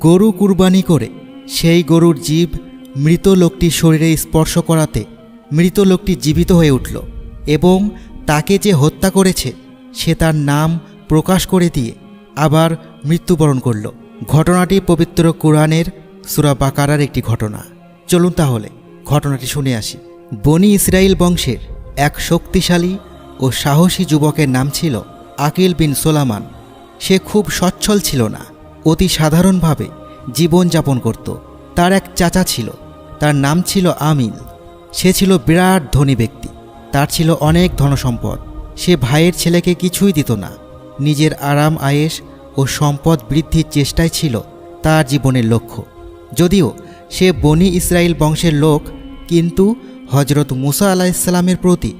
গরু কুরবানি করে সেই গরুর জীব মৃত লোকটির শরীরে স্পর্শ করাতে মৃত লোকটি জীবিত হয়ে উঠল এবং তাকে যে হত্যা করেছে সে তার নাম প্রকাশ করে দিয়ে আবার মৃত্যুবরণ করল। ঘটনাটি পবিত্র কুরআনের সূরা বাকারার একটি ঘটনা। চলুন তাহলে ঘটনাটি শুনে আসি। বনি ইসরাইল বংশের এক শক্তিশালী ও সাহসী যুবকের নাম ছিল আকিল বিন সোলামান। সে খুব সচ্ছল ছিল না, অতি সাধারণভাবে জীবনযাপন করত। তার এক চাচা ছিল, তার নাম ছিল আমিল। সে ছিল বিরাট ধনী ব্যক্তি, তার ছিল অনেক ধনসম্পদ। সে ভাইয়ের ছেলেকে কিছুই দিত না। নিজের আরাম আয়েশ ও সম্পদ বৃদ্ধির চেষ্টাই ছিল তার জীবনের লক্ষ্য। যদিও সে বনি ইসরাইল বংশের লোক, কিন্তু হজরত মুসা আলাইহিসসালামের প্রতি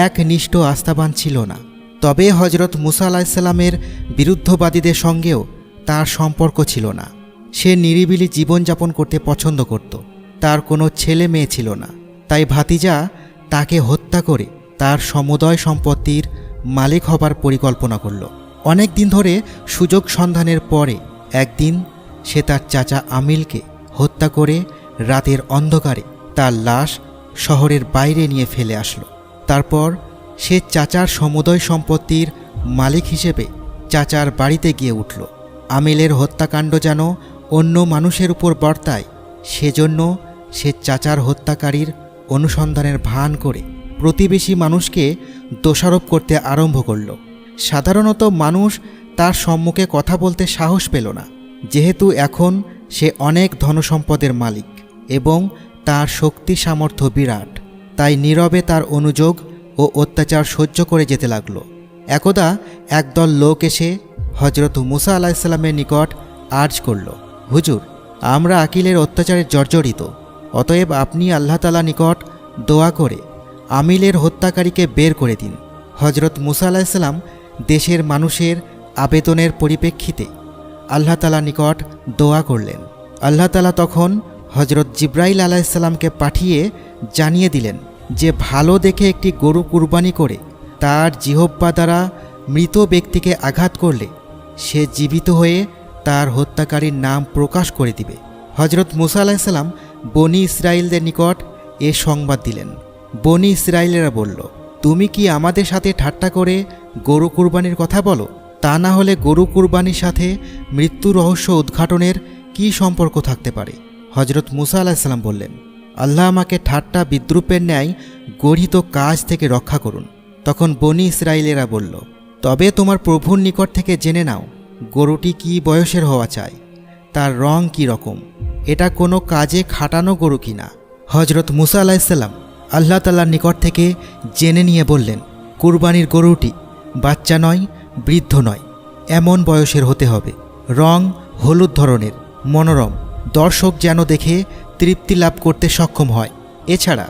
একনিষ্ঠ আস্থাবান ছিল না। তবে হজরত মুসা আলাইহিসসালামের বিরুদ্ধবাদীদের সঙ্গেও তার সম্পর্ক ছিল না। সে নিরিবিলি জীবনযাপন করতে পছন্দ করত। তার কোনো ছেলে মেয়ে ছিল না, তাই ভাতিজা তাকে হত্যা করে তার সমুদয় সম্পত্তির মালিক হবার পরিকল্পনা করল। অনেক দিন ধরে সুযোগ সন্ধানের পরে একদিন সে তার চাচা আমিলকে হত্যা করে রাতের অন্ধকারে তার লাশ শহরের বাইরে নিয়ে ফেলে আসলো। তারপর সে চাচার সমুদয় সম্পত্তির মালিক হিসেবে চাচার বাড়িতে গিয়ে উঠল। আমিলের হত্যাকাণ্ড যেন অন্য মানুষের উপর বর্তায়, সেজন্য সে চাচার হত্যাকারীর অনুসন্ধানের ভান করে প্রতিবেশী মানুষকে দোষারোপ করতে আরম্ভ করল। সাধারণত মানুষ তার সম্মুখে কথা বলতে সাহস পেল না, যেহেতু এখন সে অনেক ধনসম্পদের মালিক এবং তার শক্তি সামর্থ্য বিরাট। তাই নীরবে তার অনুযোগ ও অত্যাচার সহ্য করে যেতে লাগল। একদা একদল লোক এসে হজরত মুসা আলাইহিসসালামের নিকট আর্জ করল, হুজুর, আমরা আকিলের অত্যাচারে জর্জরিত, অতএব আপনি আল্লাহ তাআলার নিকট দোয়া করে আমিলের হত্যাকারীকে বের করে দিন। হজরত মুসা আলাইহিসসালাম দেশের মানুষের আবেদনের পরিপ্রেক্ষিতে আল্লাহ তাআলার নিকট দোয়া করলেন। আল্লাহ তাআলা তখন হজরত জিব্রাইল আলাইহিসসালামকে পাঠিয়ে জানিয়ে দিলেন যে ভালো দেখে একটি গরু কুরবানি করে তার জিহ্বা দ্বারা মৃত ব্যক্তিকে আঘাত করলে সে জীবিত হয়ে তার হত্যাকারীর নাম প্রকাশ করে দিবে। হজরত মুসা আলাইহিসসালাম বনি ইসরাইলদের নিকট এ সংবাদ দিলেন। বনি ইসরাইলেরা বলল, তুমি কি আমাদের সাথে ঠাট্টা করে গরু কুরবানির কথা বলো? তা না হলে গরু কুরবানির সাথে মৃত্যু রহস্য উদ্ঘাটনের কি সম্পর্ক থাকতে পারে? হজরত মুসা আলাইহিসসালাম বললেন, আল্লাহ আমাকে ঠাট্টা বিদ্রুপের ন্যায় গঠিত কাজ থেকে রক্ষা করুন। তখন বনি ইসরাইলেরা বলল, তবে তোমার প্রভুর নিকট থেকে জেনে নাও গরুটি কি বয়সের হওয়া চাই, তার রং কি রকম, এটা কোনো কাজে খাটানো গরু কিনা। হজরত মুসা আলাইহিসসালাম আল্লাহ তাআলার নিকট থেকে জেনে নিয়ে বললেন, কুরবানির গরুটি বাচ্চা নয়, বৃদ্ধ নয়, এমন বয়সের হতে হবে, রং হলুদ ধরনের, মনোরম, দর্শক যেন দেখে তৃপ্তি লাভ করতে সক্ষম হয়। এছাড়া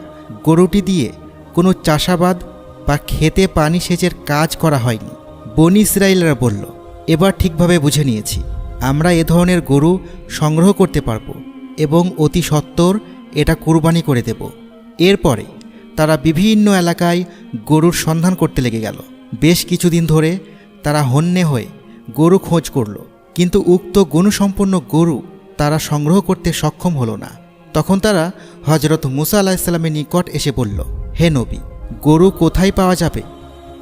গরুটি দিয়ে কোনো চাষাবাদ বা খেতে পানি সেচের কাজ করা হয়নি। বনি ইসরাইলরা বলল, এবার ঠিকভাবে বুঝে নিয়েছি, আমরা এ ধরনের গরু সংগ্রহ করতে পারব এবং অতি সত্বর এটা কুরবানি করে দেব। এরপরে তারা বিভিন্ন এলাকায় গরুর সন্ধান করতে লেগে গেল। বেশ কিছুদিন ধরে তারা হন্যে হয়ে গরু খোঁজ করল, কিন্তু উক্ত গুণসম্পন্ন গরু তারা সংগ্রহ করতে সক্ষম হলো না। তখন তারা হজরত মুসা আলাইহিসসালামের নিকট এসে বলল, হে নবী, গরু কোথায় পাওয়া যাবে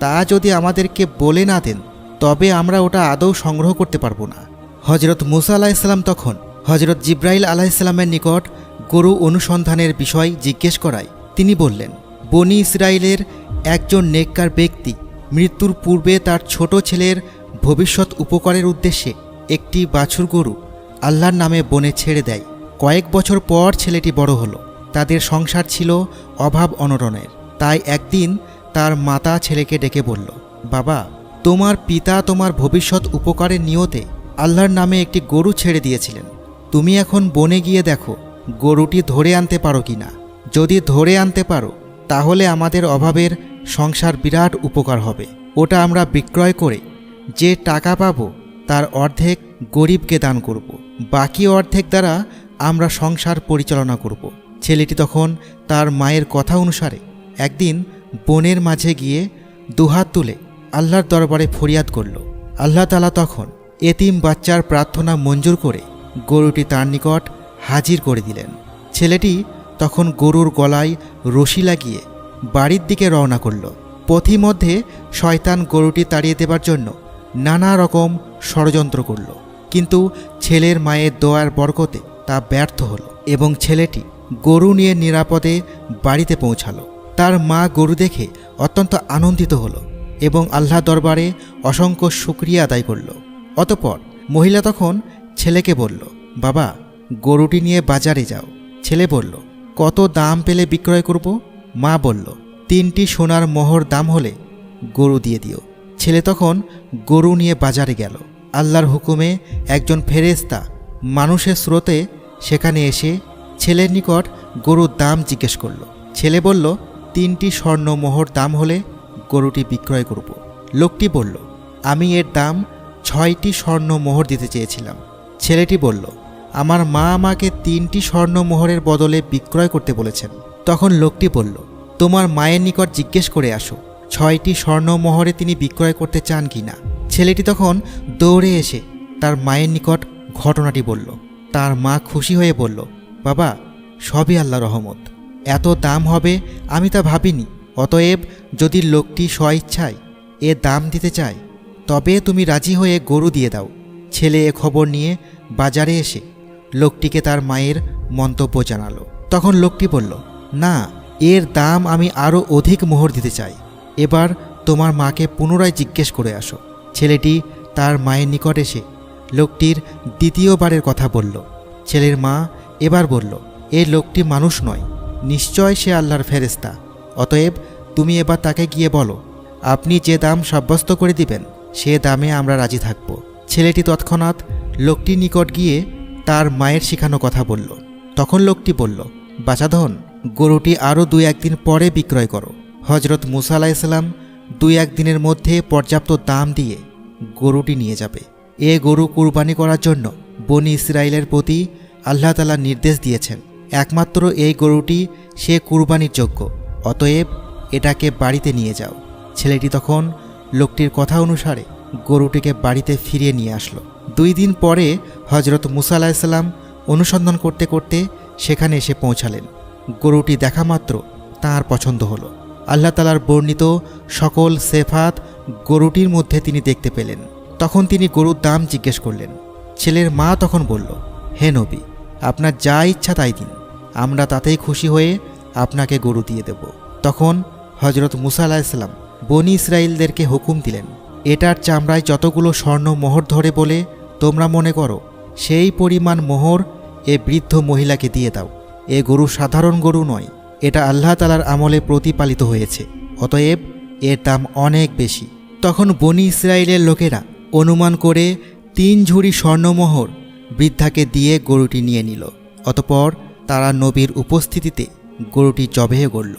তা যদি আমাদেরকে বলে না দেন তবে আমরা ওটা আদৌ সংগ্রহ করতে পারবো না। হজরত মুসা আলাইহিসসালাম তখন হজরত জিব্রাইল আলাইহিসসালামের নিকট গরু অনুসন্ধানের বিষয় জিজ্ঞেস করায় তিনি বললেন, বনি ইসরাইলের একজন নেককার ব্যক্তি মৃত্যুর পূর্বে তার ছোট ছেলের ভবিষ্যৎ উপকারের উদ্দেশ্যে একটি বাছুর গরু আল্লাহর নামে বনে ছেড়ে দেয়। কয়েক বছর পর ছেলেটি বড় হলো। তাদের সংসার ছিল অভাব অনটনের। তাই একদিন তার মাতা ছেলেকে ডেকে বলল, বাবা, তোমার পিতা তোমার ভবিষ্যৎ উপকারের নিয়তে আল্লাহর নামে একটি গরু ছেড়ে দিয়েছিলেন। তুমি এখন বনে গিয়ে দেখো গরুটি ধরে আনতে পারো কিনা। যদি ধরে আনতে পারো তাহলে আমাদের অভাবের সংসার বিরাট উপকার হবে। ওটা আমরা বিক্রয় করে যে টাকা পাবো তার অর্ধেক গরিবকে দান করব, বাকি অর্ধেক দ্বারা আমরা সংসার পরিচালনা করব। ছেলেটি তখন তার মায়ের কথা অনুসারে একদিন বনের মাঝে গিয়ে দুহাত তুলে আল্লাহর দরবারে ফরিয়াদ করল। আল্লাহ তাআলা তখন এতিম বাচ্চার প্রার্থনা মঞ্জুর করে গরুটি তার নিকট হাজির করে দিলেন। ছেলেটি তখন গরুর গলায় রশি লাগিয়ে বাড়ির দিকে রওনা করল। পথিমধ্যে শয়তান গরুটি তাড়িয়ে দেবার জন্য নানা রকম ষড়যন্ত্র করল, কিন্তু ছেলের মায়ের দোয়ার বরকতে তা ব্যর্থ হল এবং ছেলেটি গরু নিয়ে নিরাপদে বাড়িতে পৌঁছালো। তার মা গরু দেখে অত্যন্ত আনন্দিত হল এবং আল্লাহ দরবারে অসংখ্য শুকরিয়া আদায় করল। অতঃপর মহিলা তখন ছেলেকে বলল, বাবা, গরুটি নিয়ে বাজারে যাও। ছেলে বলল, কত দাম পেলে বিক্রয় করব? মা বলল, 3টি সোনার মোহর দাম হলে গরু দিয়ে দিও। ছেলে তখন গরু নিয়ে বাজারে গেল। আল্লাহর হুকুমে একজন ফেরেশতা মানুষের স্রোতে সেখানে এসে ছেলের নিকট গরুর দাম জিজ্ঞেস করল। ছেলে বলল, 3টি স্বর্ণ মোহর দাম হলে গরুটি বিক্রয় করব। লোকটি বলল, আমি এর দাম 6টি স্বর্ণ মোহর দিতে চেয়েছিলাম। ছেলেটি বলল, আমার মা আমাকে 3টি স্বর্ণ মোহরের বদলে বিক্রয় করতে বলেছেন। তখন লোকটি বলল, তোমার মায়ের নিকট জিজ্ঞেস করে আসো 6টি স্বর্ণ মোহরে তিনি বিক্রয় করতে চান কি না। ছেলেটি তখন দৌড়ে এসে তার মায়ের নিকট ঘটনাটি বলল। তার মা খুশি হয়ে বলল, বাবা, সবই আল্লাহ রহমত, এত দাম হবে আমি তা ভাবিনি। অতএব যদি লোকটি স্বইচ্ছায় এ দাম দিতে চায় তবে তুমি রাজি হয়ে গরু দিয়ে দাও। ছেলে এ খবর নিয়ে বাজারে এসে লোকটিকে তার মায়ের মন্তব্য জানালো। তখন লোকটি বলল, না, এর দাম আমি আরও অধিক মোহর দিতে চাই। এবার তোমার মাকে পুনরায় জিজ্ঞেস করে আসো। ছেলেটি তার মায়ের নিকট এসে লোকটির দ্বিতীয়বারের কথা বলল। ছেলের মা এবার বলল, এ লোকটি মানুষ নয়, নিশ্চয় সে আল্লাহর ফেরেশতা। অতএব তুমি এবার তাকে গিয়ে বলো, আপনি যে দাম সাব্যস্ত করে দিবেন সে দামে আমরা রাজি থাকব। ছেলেটি তৎক্ষণাৎ লোকটির নিকট গিয়ে তার মায়ের শিখানো কথা বলল। তখন লোকটি বলল, বাছাধন, গরুটি আরও 2-1 দিন পরে বিক্রয় করো। হজরত মুসা আলাইহিসসালাম 2-1 দিনের মধ্যে পর্যাপ্ত দাম দিয়ে গরুটি নিয়ে যাবে। এ গরু কুরবানি করার জন্য বনি ইসরাইলের প্রতি আল্লাহ তাআলা নির্দেশ দিয়েছেন। একমাত্র এই গরুটি সে কুরবানির যোগ্য, অতএব এটাকে বাড়িতে নিয়ে যাও। ছেলেটি তখন লোকটির কথা অনুসারে গরুটিকে বাড়িতে ফিরিয়ে নিয়ে আসলো। 2 দিন পরে হজরত মুসা আলাইহিসসালাম অনুসন্ধান করতে করতে সেখানে এসে পৌঁছালেন। গরুটি দেখা মাত্র তাঁর পছন্দ হলো। আল্লাহ তাআলার বর্ণিত সকল সেফাত গরুটির মধ্যে তিনি দেখতে পেলেন। তখন তিনি গরুর দাম জিজ্ঞেস করলেন। ছেলের মা তখন বলল, হে নবী, আপনার যা ইচ্ছা তাই দিন, আমরা তাতেই খুশি হয়ে আপনাকে গরু দিয়ে দেব। তখন হজরত মুসা আলাইহিসসালাম বনি ইসরাইলদেরকে হুকুম দিলেন, এটার চামড়ায় যতগুলো স্বর্ণ মোহর ধরে বলে তোমরা মনে করো সেই পরিমাণ মোহর এ বৃদ্ধ মহিলাকে দিয়ে দাও। এ গরু সাধারণ গরু নয়, এটা আল্লাহ তাআলার আমলে প্রতিপালিত হয়েছে, অতএব এর দাম অনেক বেশি। তখন বনি ইসরাইলের লোকেরা অনুমান করে 3 ঝুড়ি স্বর্ণমোহর বৃদ্ধাকে দিয়ে গরুটি নিয়ে নিল। অতঃপর তারা নবীর উপস্থিতিতে গরুটি জবেহ করল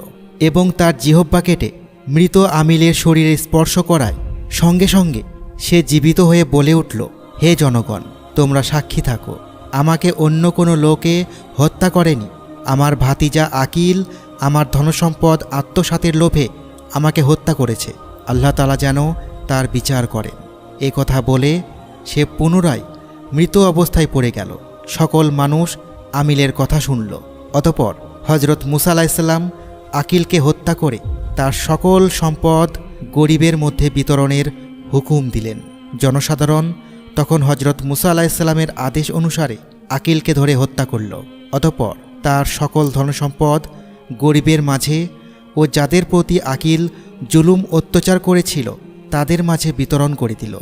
এবং তার জিহ্বা কেটে মৃত আমিলের শরীরে স্পর্শ করায় সঙ্গে সঙ্গে সে জীবিত হয়ে বলে উঠল, হে জনগণ, তোমরা সাক্ষী থাকো, আমাকে অন্য কোনো লোকে হত্যা করেনি। আমার ভাতিজা আকিল আমার ধনসম্পদ আত্মসাতের লোভে আমাকে হত্যা করেছে। আল্লাহ তাআলা যেন তার বিচার করেন। এ কথা বলে সে পুনরায় মৃত অবস্থায় পড়ে গেল। সকল মানুষ আমিলের কথা শুনল। অতঃপর হজরত মুসা আলাইহিসসালাম আকিলকে হত্যা করে তার সকল সম্পদ গরিবের মধ্যে বিতরণের হুকুম দিলেন। জনসাধারণ তখন হজরত মুসা আলাইহিসসালামের আদেশ অনুসারে আকিলকে ধরে হত্যা করল। অতঃপর তার সকল ধনসম্পদ গরিবের মাঝে ও যাদের প্রতি আকিল জুলুম অত্যাচার করেছিল তাদের মাঝে বিতরণ করে দিল।